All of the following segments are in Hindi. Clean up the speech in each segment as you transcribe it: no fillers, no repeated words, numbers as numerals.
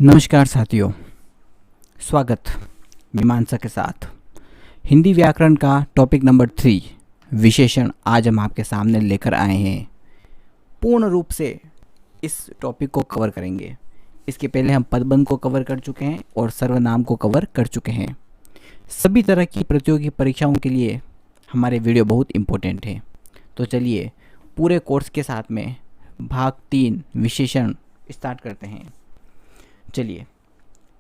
नमस्कार साथियों, स्वागत मीमांसा के साथ हिंदी व्याकरण का टॉपिक नंबर 3 विशेषण आज हम आपके सामने लेकर आए हैं। पूर्ण रूप से इस टॉपिक को कवर करेंगे। इसके पहले हम पदबंध को कवर कर चुके हैं और सर्वनाम को कवर कर चुके हैं। सभी तरह की प्रतियोगी परीक्षाओं के लिए हमारे वीडियो बहुत इम्पोर्टेंट है। तो चलिए पूरे कोर्स के साथ में भाग 3 विशेषण स्टार्ट करते हैं। चलिए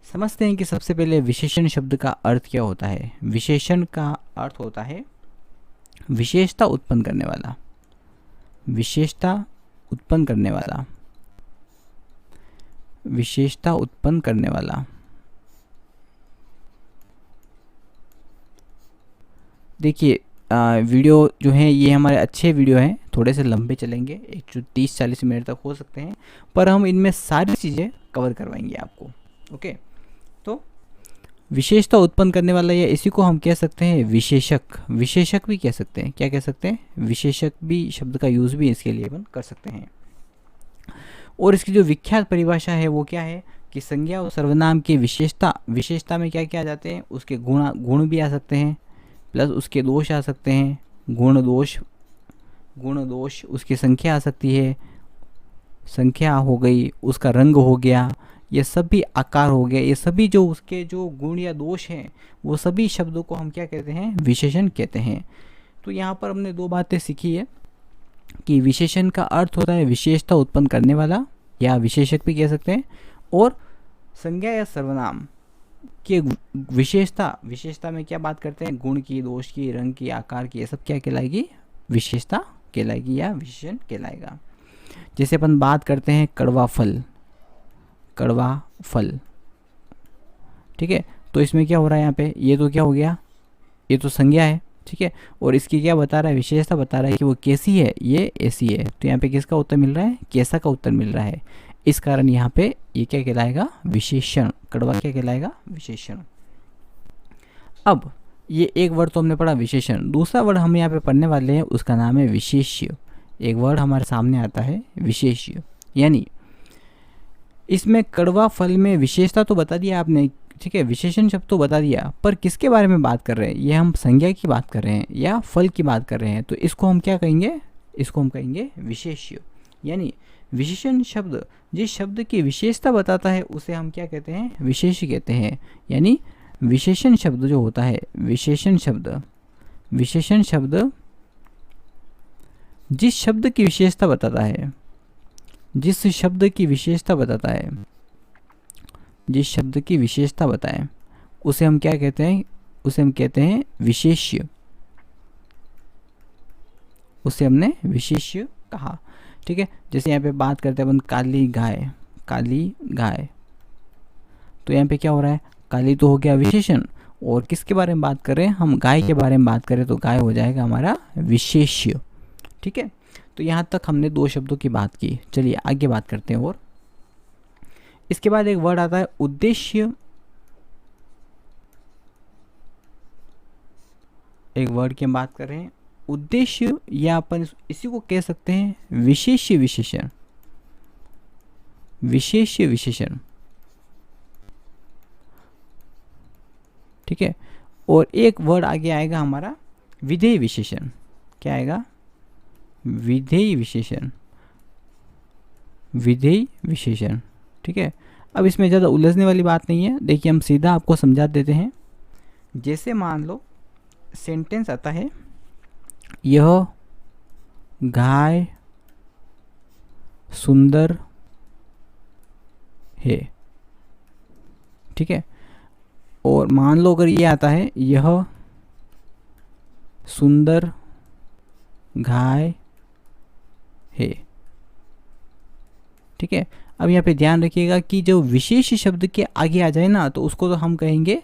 समझते हैं कि सबसे पहले विशेषण शब्द का अर्थ क्या होता है। विशेषण का अर्थ होता है विशेषता उत्पन्न करने वाला, विशेषता उत्पन्न करने वाला, विशेषता उत्पन्न करने वाला। देखिए वीडियो जो है ये हमारे अच्छे वीडियो हैं, थोड़े से लंबे चलेंगे, 30-40 मिनट तक हो सकते हैं, पर हम इनमें सारी चीज़ें कवर करवाएंगे आपको। ओके, तो विशेषता उत्पन्न करने वाला या इसी को हम कह सकते हैं विशेषक। विशेषक भी कह सकते हैं। क्या कह सकते हैं? विशेषक भी शब्द का यूज़ भी इसके लिए अपन कर सकते हैं। और इसकी जो विख्यात परिभाषा है वो क्या है कि संज्ञा और सर्वनाम की विशेषता में क्या क्या आ जाते हैं? उसके गुण भी आ सकते हैं, प्लस उसके दोष आ सकते हैं। गुण दोष उसकी संख्या आ सकती है, संख्या हो गई, उसका रंग हो गया, ये सभी आकार हो गया, ये सभी जो उसके जो गुण या दोष हैं वो सभी शब्दों को हम क्या कहते हैं? विशेषण कहते हैं। तो यहाँ पर हमने 2 बातें सीखी है कि विशेषण का अर्थ होता है विशेषता उत्पन्न करने वाला या विशेषक भी कह सकते हैं, और संज्ञा या सर्वनाम के विशेषता में क्या बात करते हैं? गुण की, दोष की, रंग की, आकार की, ये सब क्या कहलाएगी? विशेषता कहलाएगी या विशेषण कहलाएगा। जैसे अपन बात करते हैं कड़वा फल, ठीक है, तो इसमें क्या हो रहा है यहाँ पे? ये तो क्या हो गया? ये तो संज्ञा है, ठीक है, और इसकी क्या बता रहा है? विशेषता बता रहा है कि वो कैसी है, ये ऐसी है। तो यहाँ पे किसका उत्तर मिल रहा है? कैसा का उत्तर मिल रहा है। इस कारण यहाँ पे ये क्या कहलाएगा? विशेषण। कड़वा क्या कहलाएगा? विशेषण। अब ये एक वर्ड तो हमने पढ़ा विशेषण, दूसरा वर्ड हम यहाँ पे पढ़ने वाले हैं, उसका नाम है विशेष्य। एक वर्ड हमारे सामने आता है विशेष्य, यानी इसमें कड़वा फल में विशेषता तो बता दिया आपने, ठीक है, विशेषण शब्द तो बता दिया, पर किसके बारे में बात कर रहे हैं? ये हम संज्ञा की बात कर रहे हैं या फल की बात कर रहे हैं, तो इसको हम क्या कहेंगे? इसको हम कहेंगे विशेष्य। यानी विशेषण शब्द जिस शब्द की विशेषता बताता है उसे हम क्या कहते हैं? विशेष्य कहते हैं। यानी विशेषण शब्द जो होता है, विशेषण शब्द जिस शब्द की विशेषता बताता है, जिस शब्द की विशेषता बताए उसे हम क्या कहते हैं? उसे हम कहते हैं विशेष्य। उसे हमने विशेष्य कहा, ठीक है। जैसे यहाँ पे बात करते हैं अपन काली गाय, तो यहाँ पे क्या हो रहा है? काली तो हो गया विशेषण, और किसके बारे में बात कर रहे हैं? हम गाय के बारे में बात करें तो गाय हो जाएगा हमारा विशेष्य, ठीक है। तो यहाँ तक हमने 2 शब्दों की बात की। चलिए आगे बात करते हैं। और इसके बाद एक वर्ड आता है उद्देश्य। एक वर्ड की हम बात कर रहे हैं उद्देश्य, या अपन इसी को कह सकते हैं विशेष्य विशेषण। विशेष्य विशेषण, ठीक है। और एक वर्ड आगे आएगा हमारा विधेय विशेषण। क्या आएगा? विधेय विशेषण। विधेय विशेषण, ठीक है। अब इसमें ज़्यादा उलझने वाली बात नहीं है। देखिए हम सीधा आपको समझा देते हैं। जैसे मान लो सेंटेंस आता है, यह गाय सुंदर है, ठीक है। और मान लो अगर ये आता है, यह सुंदर गाय है, ठीक है। अब यहाँ पे ध्यान रखिएगा कि जो विशेष शब्द के आगे आ जाए ना, तो उसको तो हम कहेंगे,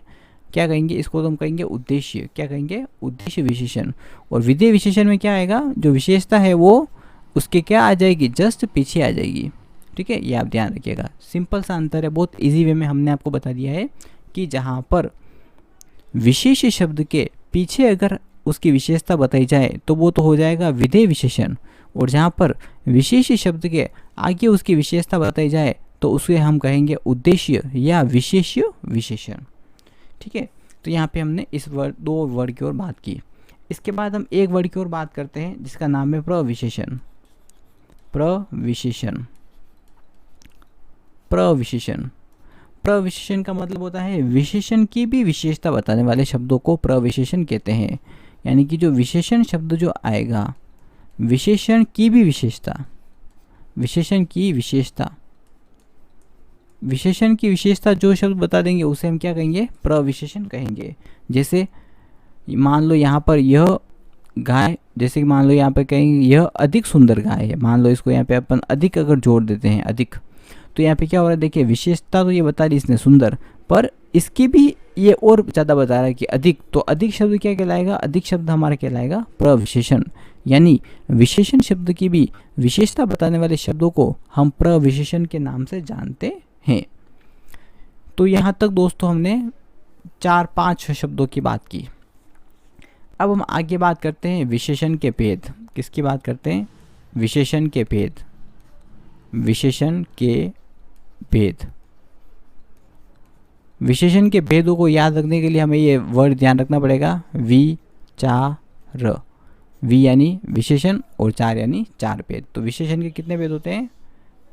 क्या कहेंगे? इसको तो हम कहेंगे उद्देश्य। क्या कहेंगे? उद्देश्य विशेषण। और विधेय विशेषण में क्या आएगा? जो विशेषता है वो उसके क्या आ जाएगी? जस्ट पीछे आ जाएगी, ठीक है। ये आप ध्यान रखिएगा। सिंपल सा अंतर है, बहुत इजी वे में हमने आपको बता दिया है कि जहाँ पर विशेष शब्द के पीछे अगर उसकी विशेषता बताई जाए तो वो तो हो जाएगा विधेय विशेषण, और जहाँ पर विशेष शब्द के आगे उसकी विशेषता बताई जाए तो उसे हम कहेंगे उद्देश्य या विशेष्य विशेषण। ठीक है, तो यहाँ पे हमने इस वर्ड, दो वर्ड की ओर बात की। इसके बाद हम एक वर्ड की ओर बात करते हैं जिसका नाम है प्रविशेषण। प्रविशेषण, प्रविशेषण, प्रविशेषण का मतलब होता है विशेषण की भी विशेषता बताने वाले शब्दों को प्रविशेषण कहते हैं। यानी कि जो विशेषण शब्द जो आएगा, विशेषण की भी विशेषता, विशेषण की विशेषता, विशेषण की विशेषता जो शब्द बता देंगे उसे हम क्या कहेंगे, प्रविशेषण कहेंगे। जैसे मान लो यहाँ पर यह गाय, जैसे कि मान लो यहाँ पे कहेंगे यह अधिक सुंदर गाय है, मान लो इसको यहाँ पे अपन अधिक अगर जोड़ देते हैं, अधिक, तो यहाँ पे क्या हो रहा है, देखिए विशेषता तो ये बता दी इसने सुंदर, पर इसकी भी ये और ज़्यादा बता रहा है कि अधिक, तो अधिक शब्द क्या कहलाएगा, अधिक शब्द हमारा कहलाएगा प्रविशेषण। यानी विशेषण शब्द की भी विशेषता बताने वाले शब्दों को हम प्रविशेषण के नाम से जानते हैं। तो यहाँ तक दोस्तों हमने 4-5 शब्दों की बात की। अब हम आगे बात करते हैं विशेषण के भेद। किसकी बात करते हैं, विशेषण के भेद, विशेषण के भेद। विशेषण के भेदों को याद रखने के लिए हमें ये वर्ड ध्यान रखना पड़ेगा, विचार। वि यानी विशेषण और चार यानी चार भेद। तो विशेषण के कितने भेद होते हैं,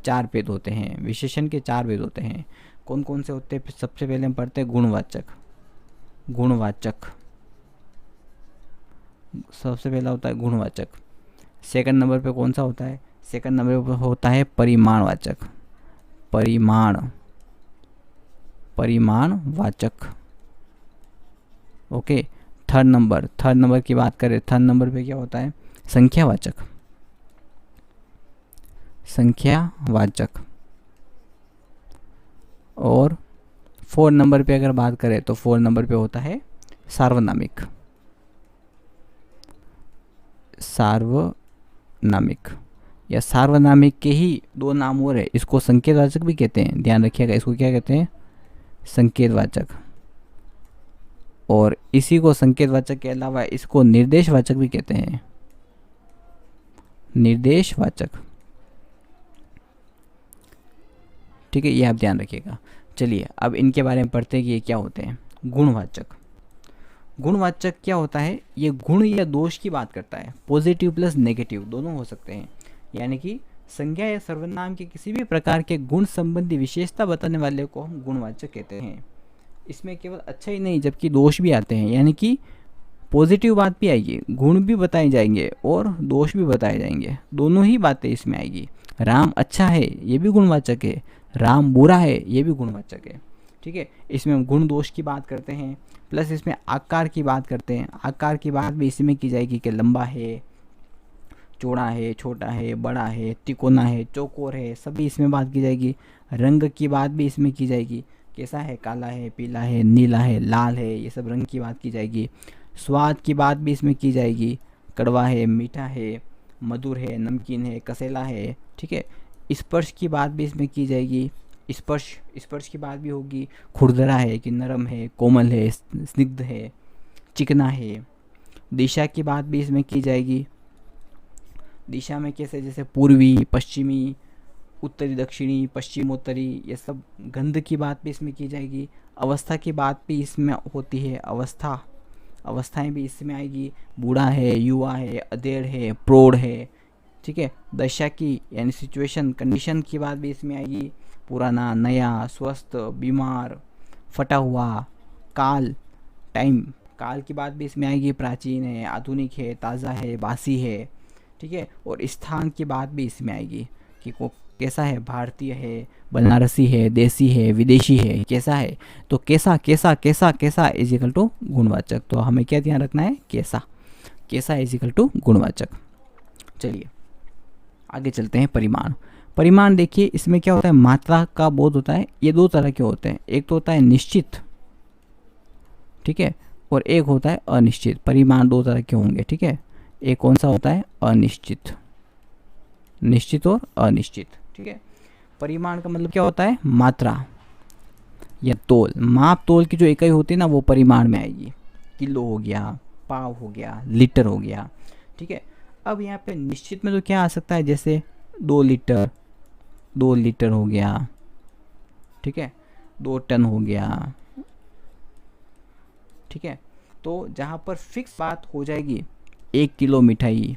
4 भेद होते हैं। विशेषण के 4 भेद होते हैं। कौन कौन से होते हैं, सबसे पहले हम पढ़ते हैं गुणवाचक। गुणवाचक, सबसे पहला होता है गुणवाचक। सेकंड नंबर पे कौन सा होता है, सेकंड नंबर पे होता है परिमाणवाचक। परिमाण, परिमाणवाचक। ओके, थर्ड नंबर की बात करें, थर्ड नंबर पे क्या होता है, संख्यावाचक। संख्यावाचक। और 4 नंबर पे अगर बात करें तो 4 नंबर पे होता है सार्वनामिक। सार्वनामिक या सार्वनामिक के ही 2 नाम और है, इसको संकेतवाचक भी कहते हैं, ध्यान रखिएगा। इसको क्या कहते हैं, संकेतवाचक। और इसी को संकेतवाचक के अलावा इसको निर्देशवाचक भी कहते हैं, निर्देशवाचक। ठीक है, ये आप ध्यान रखिएगा। चलिए अब इनके बारे में पढ़ते हैं कि ये क्या होते हैं। गुणवाचक। गुणवाचक क्या होता है, ये गुण या दोष की बात करता है। पॉजिटिव प्लस नेगेटिव दोनों हो सकते हैं। यानी कि संज्ञा या सर्वनाम के किसी भी प्रकार के गुण संबंधी विशेषता बताने वाले को हम गुणवाचक कहते हैं। इसमें केवल अच्छा ही नहीं जबकि दोष भी आते हैं। यानी कि पॉजिटिव बात भी आएगी, गुण भी बताए जाएंगे और दोष भी बताए जाएंगे, दोनों ही बातें इसमें आएगी। राम अच्छा है ये भी गुणवाचक है, राम बुरा है ये भी गुणवाचक है। ठीक है, इसमें हम गुण दोष की बात करते हैं, प्लस इसमें आकार की बात करते हैं। आकार की बात भी इसमें की जाएगी कि लंबा है, चौड़ा है, छोटा है, बड़ा है, तिकोना है, चौकोर है, सभी इसमें बात की जाएगी। रंग की बात भी इसमें की जाएगी, कैसा है, काला है, पीला है, नीला है, लाल है, ये सब रंग की बात की जाएगी। स्वाद की बात भी इसमें की जाएगी, कड़वा है, मीठा है, मधुर है, नमकीन है, कसेला है। ठीक है, स्पर्श की बात भी इसमें की जाएगी, स्पर्श की बात भी होगी, खुरदरा है कि नरम है, कोमल है, स्निग्ध है, चिकना है। दिशा की बात भी इसमें की जाएगी, दिशा में कैसे, जैसे पूर्वी, पश्चिमी, उत्तरी, दक्षिणी, पश्चिमोत्तरी, ये सब। गंध की बात भी इसमें की जाएगी। अवस्था की बात भी इसमें होती है, अवस्थाएं भी इसमें आएगी। बूढ़ा है, युवा है, अधेड़ है, प्रौढ़ है। ठीक है, दशा की यानी सिचुएशन, कंडीशन की बात भी इसमें आएगी। पुराना, नया, स्वस्थ, बीमार, फटा हुआ, काल, टाइम, काल की बात भी इसमें आएगी। प्राचीन है, आधुनिक है, ताज़ा है, बासी है। ठीक है, और स्थान की बात भी इसमें आएगी कि वो कैसा है, भारतीय है, बनारसी है, देसी है, विदेशी है, कैसा है। तो कैसा कैसा कैसा कैसा इजिकल टू गुणवाचक। तो हमें क्या ध्यान रखना है, कैसा, कैसा इजिकल टू गुणवाचक। चलिए आगे चलते हैं। परिमाण। परिमाण देखिए, इसमें क्या होता है, मात्रा का बोध होता है। ये 2 तरह के होते हैं, एक तो होता है निश्चित, ठीक है, और एक होता है अनिश्चित। परिमाण 2 तरह के होंगे। ठीक है, एक कौन सा होता है, अनिश्चित, निश्चित और अनिश्चित। ठीक है, परिमाण का मतलब क्या होता है, मात्रा या तोल, माप तोल की जो इकाई होती है ना वो परिमाण में आएगी। किलो हो गया, पाव हो गया, लीटर हो गया। ठीक है, अब यहाँ पे निश्चित में तो क्या आ सकता है, जैसे 2 लीटर, 2 लीटर हो गया, ठीक है, 2 टन हो गया, ठीक है। तो जहाँ पर फिक्स बात हो जाएगी 1 किलो मिठाई,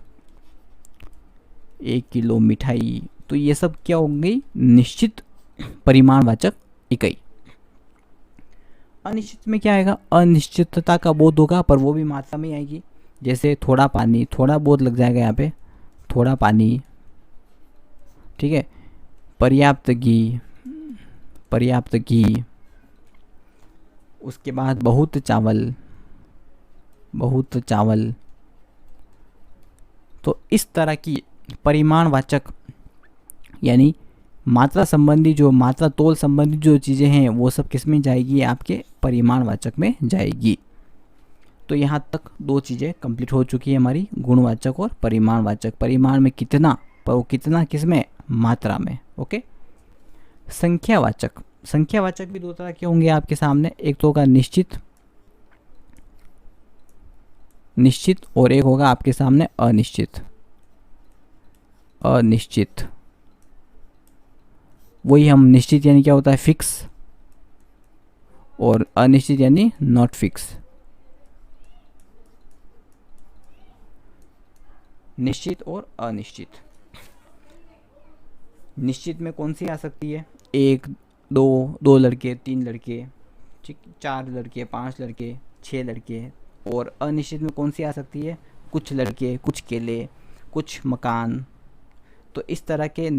1 किलो मिठाई, तो ये सब क्या हो गई, निश्चित परिमाणवाचक इकाई। अनिश्चित में क्या आएगा, अनिश्चितता का बोध होगा, पर वो भी मात्रा में आएगी। जैसे थोड़ा पानी, थोड़ा बोध लग जाएगा यहाँ पे, थोड़ा पानी, ठीक है। पर्याप्त घी, पर्याप्त घी, उसके बाद बहुत चावल, बहुत चावल। तो इस तरह की परिमाणवाचक यानी मात्रा संबंधी, जो मात्रा तोल संबंधी जो चीज़ें हैं वो सब किस में जाएगी, आपके परिमाणवाचक में जाएगी। तो यहाँ तक 2 चीज़ें कंप्लीट हो चुकी है हमारी, गुणवाचक और परिमाणवाचक। परिमाण में कितना, पर वो कितना किस में, मात्रा में। ओके। संख्यावाचक, संख्यावाचक भी 2 तरह के होंगे आपके सामने, एक तो होगा निश्चित, निश्चित, और एक होगा आपके सामने अनिश्चित, अनिश्चित। वही हम, निश्चित यानी क्या होता है, फिक्स, और अनिश्चित यानी नॉट फिक्स। निश्चित और अनिश्चित। निश्चित में कौन सी आ सकती है, 1, 2 लड़के, 3 लड़के, 4 लड़के, 5 लड़के, 6 लड़के। और अनिश्चित में कौन सी आ सकती है, कुछ लड़के, कुछ केले, कुछ मकान। तो इस तरह के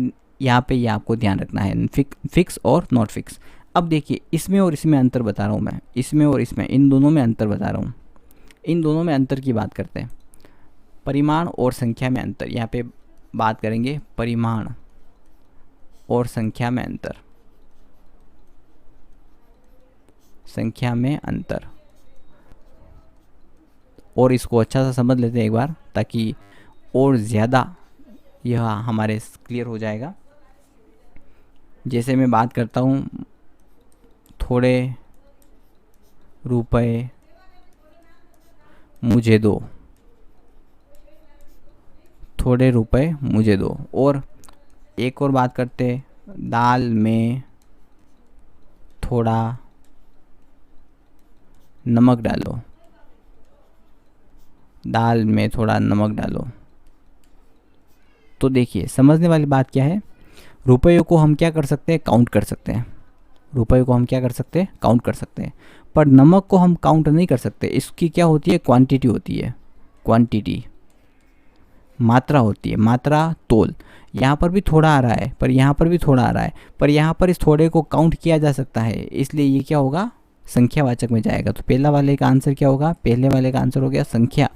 यहाँ पे ये आपको ध्यान रखना है, फिक्स और नॉट फिक्स। अब देखिए, इसमें और इसमें अंतर बता रहा हूँ मैं, इसमें और इसमें, इन दोनों में अंतर बता रहा हूँ। इन दोनों में अंतर की बात करते हैं, परिमाण और संख्या में अंतर। यहाँ पे बात करेंगे परिमाण और संख्या में अंतर, संख्या में अंतर। और इसको अच्छा सा समझ लेते हैं एक बार, ताकि और ज़्यादा यह हमारे क्लियर हो जाएगा। जैसे मैं बात करता हूँ, थोड़े रुपए मुझे दो, थोड़े रुपए मुझे दो। और एक और बात करते, दाल में थोड़ा नमक डालो, दाल में थोड़ा नमक डालो। तो देखिए, समझने वाली बात क्या है, रुपयों को हम क्या कर सकते हैं, काउंट कर सकते हैं। रुपयों को हम क्या कर सकते हैं, काउंट कर सकते हैं। पर नमक को हम काउंट नहीं कर सकते। इसकी क्या होती है, क्वांटिटी होती है, क्वांटिटी, मात्रा होती है, मात्रा तोल। यहाँ पर भी थोड़ा आ रहा है, पर यहाँ पर भी थोड़ा आ रहा है, पर यहाँ पर इस थोड़े को काउंट किया जा सकता है, इसलिए ये क्या होगा, संख्यावाचक में जाएगा। तो पहला वाले का आंसर क्या होगा, पहले वाले का आंसर हो गया संख्या।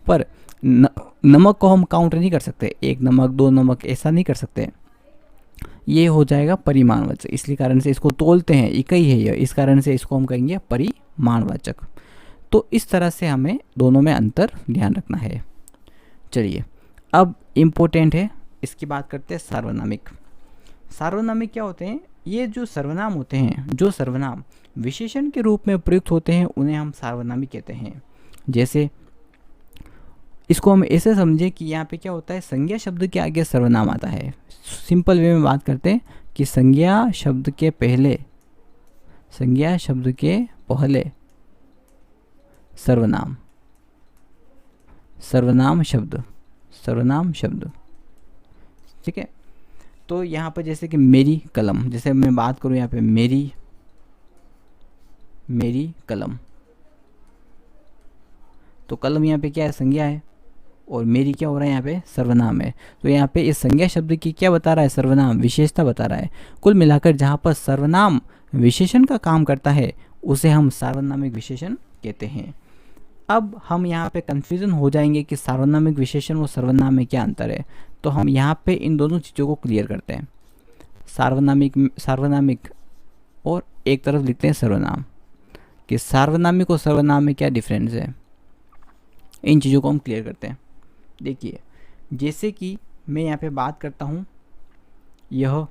पर नमक को हम काउंट नहीं कर सकते, 1 नमक 2 नमक ऐसा नहीं कर सकते, ये हो जाएगा परिमाणवाचक। इसलिए कारण से इसको तोलते हैं, इकाई है यह, इस कारण से इसको हम कहेंगे परिमाणवाचक। तो इस तरह से हमें दोनों में अंतर ध्यान रखना है। चलिए, अब इम्पोर्टेंट है, इसकी बात करते हैं सार्वनामिक। सार्वनामिक क्या होते हैं, ये जो सर्वनाम होते हैं, जो सर्वनाम विशेषण के रूप में प्रयुक्त होते हैं, उन्हें हम सार्वनामिक कहते हैं। जैसे इसको हम ऐसे समझे कि यहाँ पे क्या होता है, संज्ञा शब्द के आगे सर्वनाम आता है। सिंपल वे में बात करते हैं कि संज्ञा शब्द के पहले, संज्ञा शब्द के पहले सर्वनाम, सर्वनाम शब्द, सर्वनाम शब्द, ठीक है। तो यहाँ पर जैसे कि मेरी कलम, जैसे मैं बात करूँ यहाँ पे मेरी, मेरी कलम, तो कलम यहाँ पे क्या है, संज्ञा है, और मेरी क्या हो रहा है, यहाँ पे सर्वनाम है। तो यहाँ पे इस संज्ञा शब्द की क्या बता रहा है, सर्वनाम, विशेषता बता रहा है। कुल मिलाकर जहाँ पर सर्वनाम विशेषण का काम करता है, उसे हम सार्वनामिक विशेषण कहते हैं। अब हम यहाँ पे कन्फ्यूज़न हो जाएंगे कि सार्वनामिक विशेषण और सर्वनाम में क्या अंतर है। तो हम यहाँ पे इन दोनों चीज़ों को क्लियर करते हैं। सार्वनामिक, सार्वनामिक और एक तरफ लिखते हैं सर्वनाम, कि सार्वनामिक और सर्वनाम में क्या डिफरेंस है। इन चीज़ों को हम क्लियर करते हैं। देखिए, जैसे कि मैं यहाँ पे बात करता हूँ, यह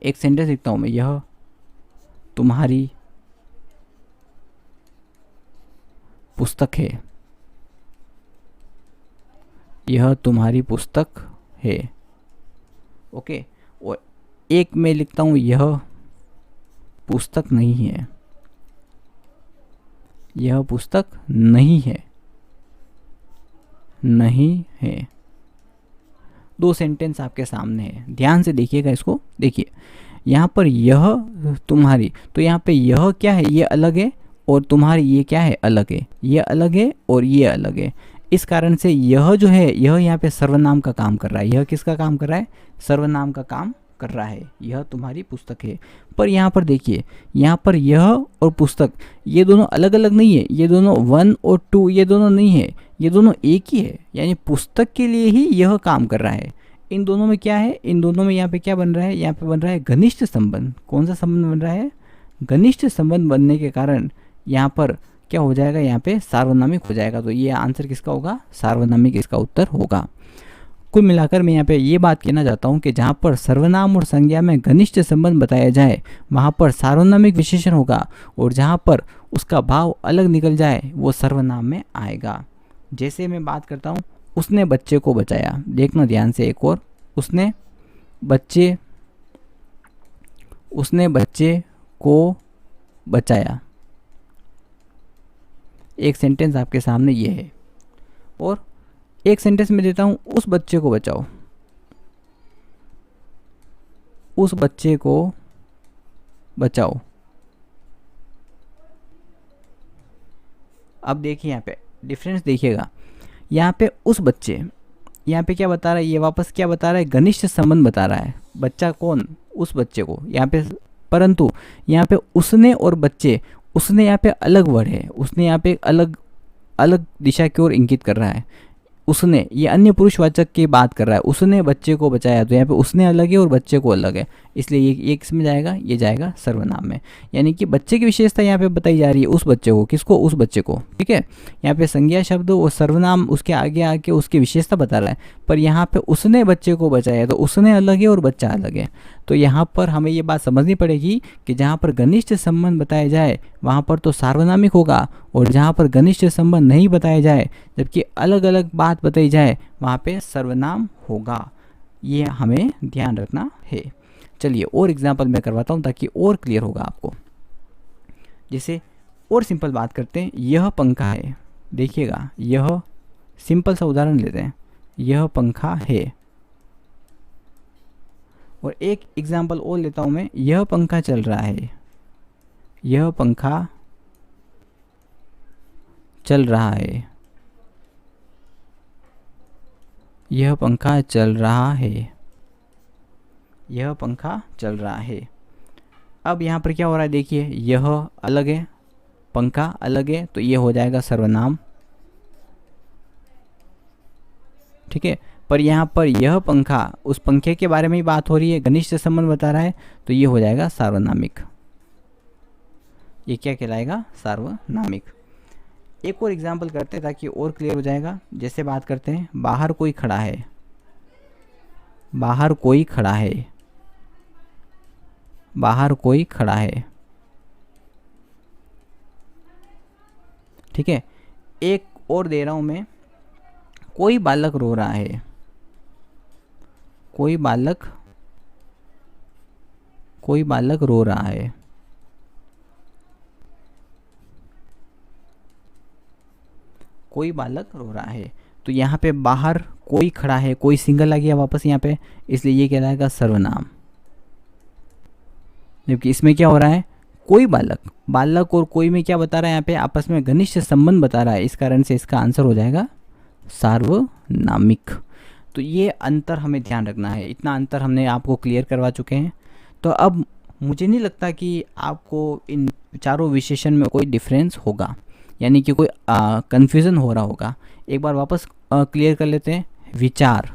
एक सेंटेंस लिखता हूँ मैं, यह तुम्हारी पुस्तक है, यह तुम्हारी पुस्तक है, ओके। और एक मैं लिखता हूँ, यह पुस्तक नहीं है, यह पुस्तक नहीं है, नहीं है। दो सेंटेंस आपके सामने है, ध्यान से देखिएगा इसको। देखिए यहाँ पर यह तुम्हारी, तो यहाँ पे यह क्या है, ये अलग है, और तुम्हारी ये क्या है, अलग है। ये अलग है और ये अलग है। इस कारण से यह जो है, यह यहाँ पे सर्वनाम का काम कर रहा है। यह किसका काम कर रहा है, सर्वनाम का काम कर रहा है। यह तुम्हारी पुस्तक है। पर यहाँ पर देखिए, यहाँ पर यह और पुस्तक ये दोनों अलग अलग नहीं है, ये दोनों 1 और 2 ये दोनों नहीं है, ये दोनों एक ही है। यानी पुस्तक के लिए ही यह काम कर रहा है। इन दोनों में क्या है, इन दोनों में यहाँ पे क्या बन रहा है, यहाँ पे बन रहा है घनिष्ठ संबंध। कौन सा संबंध बन रहा है, घनिष्ठ संबंध बनने के कारण यहाँ पर क्या हो जाएगा, यहाँ पे सार्वनामिक हो जाएगा। तो ये आंसर किसका होगा, सार्वनामिक इसका उत्तर होगा। कुल मिलाकर मैं यहाँ पे ये बात कहना चाहता हूँ कि जहाँ पर सर्वनाम और संज्ञा में घनिष्ठ संबंध बताया जाए वहाँ पर सार्वनामिक विशेषण होगा, और जहाँ पर उसका भाव अलग निकल जाए वो सर्वनाम में आएगा। जैसे मैं बात करता हूँ, उसने बच्चे को बचाया। देखना ध्यान से एक और, उसने बच्चे को बचाया। एक सेंटेंस आपके सामने ये है, और एक सेंटेंस में देता हूँ, उस बच्चे को बचाओ, उस बच्चे को बचाओ। अब देखिए यहाँ पे डिफरेंस देखिएगा। यहाँ पे उस बच्चे, यहाँ पे क्या बता रहा है, ये वापस क्या बता रहा है, घनिष्ठ संबंध बता रहा है। बच्चा कौन, उस बच्चे को यहाँ पे, परंतु यहाँ पे उसने और बच्चे, उसने यहाँ पे अलग वर्ड है, उसने यहाँ पे अलग अलग दिशा की ओर इंगित कर रहा है। उसने, ये अन्य पुरुषवाचक की बात कर रहा है। उसने बच्चे को बचाया, तो यहाँ पे उसने अलग है और बच्चे को अलग है, इसलिए ये किस में जाएगा, ये जाएगा सर्वनाम में। यानी कि बच्चे की विशेषता यहाँ पे बताई जा रही है, उस बच्चे को, किसको, उस बच्चे को। ठीक है, यहाँ पे संज्ञा शब्द और सर्वनाम उसके आगे आके उसकी विशेषता बता रहा है, पर यहाँ पे उसने बच्चे को बचाया, तो उसने अलग है और बच्चा अलग है। तो यहाँ पर हमें ये बात समझनी पड़ेगी कि जहाँ पर घनिष्ठ संबंध बताया जाए वहाँ पर तो सार्वनामिक होगा, और जहाँ पर घनिष्ठ संबंध नहीं बताया जाए, जबकि अलग अलग बात बताई जाए, वहाँ पे सर्वनाम होगा। ये हमें ध्यान रखना है। चलिए और एग्जाम्पल मैं करवाता हूँ ताकि और क्लियर होगा आपको। जैसे और सिंपल बात करते हैं, यह पंखा है। देखिएगा, यह सिंपल सा उदाहरण लेते हैं, यह पंखा है। और एक एग्जाम्पल और लेता हूँ मैं, यह पंखा चल रहा है, यह पंखा चल रहा है, यह पंखा चल रहा है, यह पंखा चल रहा है। अब यहाँ पर क्या हो रहा है, देखिए यह अलग है, पंखा अलग है, तो ये हो जाएगा सर्वनाम। ठीक है, पर यहाँ पर यह पंखा, उस पंखे के बारे में ही बात हो रही है, घनिष्ठ संबंध बता रहा है, तो ये हो जाएगा सार्वनामिक। ये क्या कहलाएगा, सार्वनामिक। एक और एग्जाम्पल करते हैं ताकि और क्लियर हो जाएगा। जैसे बात करते हैं, बाहर कोई खड़ा है, बाहर कोई खड़ा है, बाहर कोई खड़ा है। ठीक है, एक और दे रहा हूं मैं, कोई बालक रो रहा है, कोई बालक रो रहा है। कोई बालक रो रहा है, तो यहाँ पे बाहर कोई खड़ा है, कोई सिंगल आ गया वापस यहाँ पे, इसलिए ये कहलाएगा सर्वनाम। जबकि इसमें क्या हो रहा है, कोई बालक, बालक और कोई में क्या बता रहा है, यहाँ पे आपस में घनिष्ठ संबंध बता रहा है, इस कारण से इसका आंसर हो जाएगा सार्वनामिक। तो ये अंतर हमें ध्यान रखना है। इतना अंतर हमने आपको क्लियर करवा चुके हैं। तो अब मुझे नहीं लगता कि आपको इन चारों विशेषण में कोई डिफरेंस होगा, यानी कि कोई कन्फ्यूज़न हो रहा होगा। एक बार वापस क्लियर कर लेते हैं। विचार,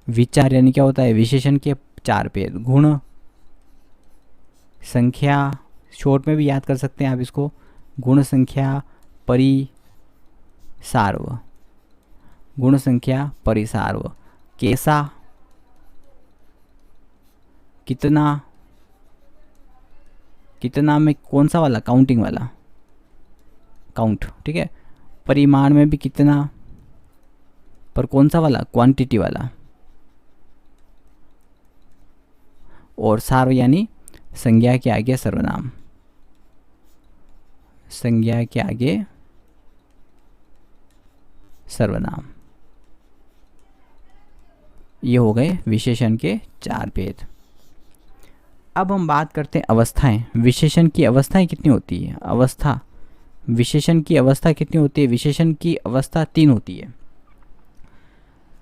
विचार यानी क्या होता है, विशेषण के 4 पेज। गुण, संख्या, शॉर्ट में भी याद कर सकते हैं आप इसको, गुण, संख्या, परिसार्व, गुण, संख्या, परिसार्व। कैसा, कितना, कितना में कौन सा वाला, काउंटिंग वाला, काउंट। ठीक है, परिमाण में भी कितना, पर कौन सा वाला, क्वांटिटी वाला। और सार्व यानी संज्ञा के आगे सर्वनाम, संज्ञा के आगे सर्वनाम। ये हो गए विशेषण के 4 भेद। अब हम बात करते हैं अवस्थाएं। विशेषण की अवस्थाएं कितनी होती है? अवस्था, विशेषण की अवस्था कितनी होती है? विशेषण की अवस्था 3 होती है।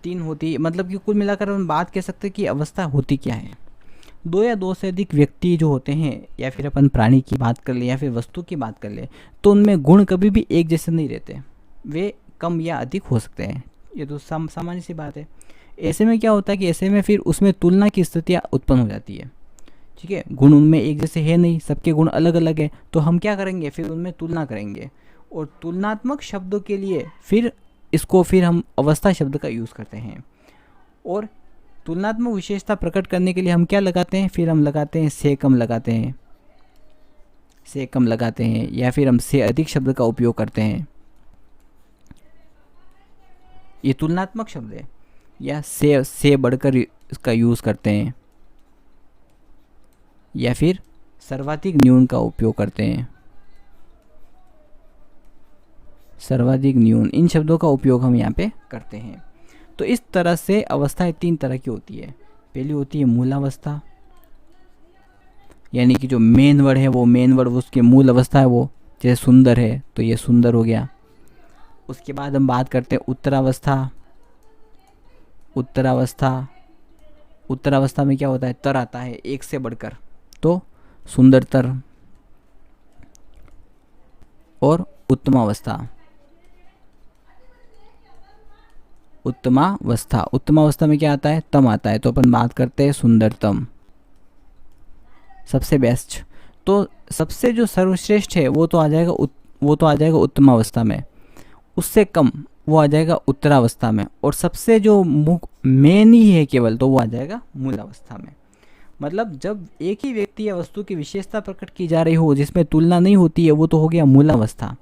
3 होती है, मतलब कि कुल मिलाकर हम बात कह सकते हैं कि अवस्था होती क्या है। 2 या 2 से अधिक व्यक्ति जो होते हैं, या फिर अपन प्राणी की बात कर ले या फिर वस्तु की बात कर ले, तो उनमें गुण कभी भी एक जैसे नहीं रहते, वे कम या अधिक हो सकते हैं। ये तो सामान्य सी बात है। ऐसे में क्या होता है कि ऐसे में फिर उसमें तुलना की स्थितियाँ उत्पन्न हो जाती है। ठीक है, गुण उनमें एक जैसे है नहीं, सबके गुण अलग अलग है, तो हम क्या करेंगे, फिर उनमें तुलना करेंगे। और तुलनात्मक शब्दों के लिए फिर हम अवस्था शब्द का यूज़ करते हैं। और तुलनात्मक विशेषता प्रकट करने के लिए हम क्या लगाते हैं, फिर हम लगाते हैं से कम लगाते हैं, से कम लगाते हैं, या फिर हम से अधिक शब्द का उपयोग करते हैं। ये तुलनात्मक शब्द है। या से बढ़कर इसका यूज़ करते हैं, या फिर सर्वाधिक न्यून का उपयोग करते हैं। सर्वाधिक न्यून, इन शब्दों का उपयोग हम यहाँ पे करते हैं। तो इस तरह से अवस्थाएं 3 तरह की होती है। पहली होती है मूलावस्था, यानी कि जो मेन वर्ड है वो मेन वर्ड उसकी मूल अवस्था है, वो जैसे सुंदर है तो ये सुंदर हो गया। उसके बाद हम बात करते हैं उत्तरावस्था। उत्तरावस्था में क्या होता है, तर आता है एक से बढ़कर, तो सुंदरतर। और उत्तमावस्था, उत्तमावस्था में क्या आता है, तम आता है, तो अपन बात करते हैं सुंदरतम, सबसे बेस्ट। तो सबसे जो सर्वश्रेष्ठ है वो तो आ जाएगा उत्तमावस्था में, उससे कम वो आ जाएगा उत्तरावस्था में, और सबसे जो मेन ही है केवल, तो वो आ जाएगा मूलावस्था में। मतलब जब एक ही व्यक्ति या वस्तु की विशेषता प्रकट की जा रही हो जिसमें तुलना नहीं होती है, वो तो हो गया मूलावस्था।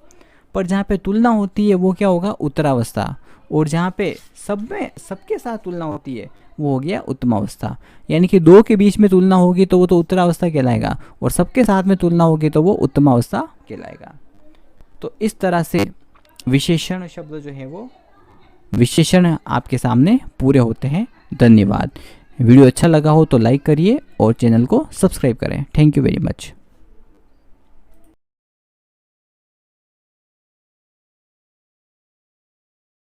पर जहाँ पे तुलना होती है वो क्या होगा, उत्तरावस्था। और जहाँ पे सबके साथ तुलना होती है वो हो गया उत्तमावस्था। यानी कि 2 के बीच में तुलना होगी तो वो तो उत्तरावस्था कहलाएगा, और सबके साथ में तुलना होगी तो वो उत्तमावस्था कहलाएगा। तो इस तरह से विशेषण शब्द जो है वो विशेषण आपके सामने पूरे होते हैं। धन्यवाद। वीडियो अच्छा लगा हो तो लाइक करिए और चैनल को सब्सक्राइब करें। Thank you very much.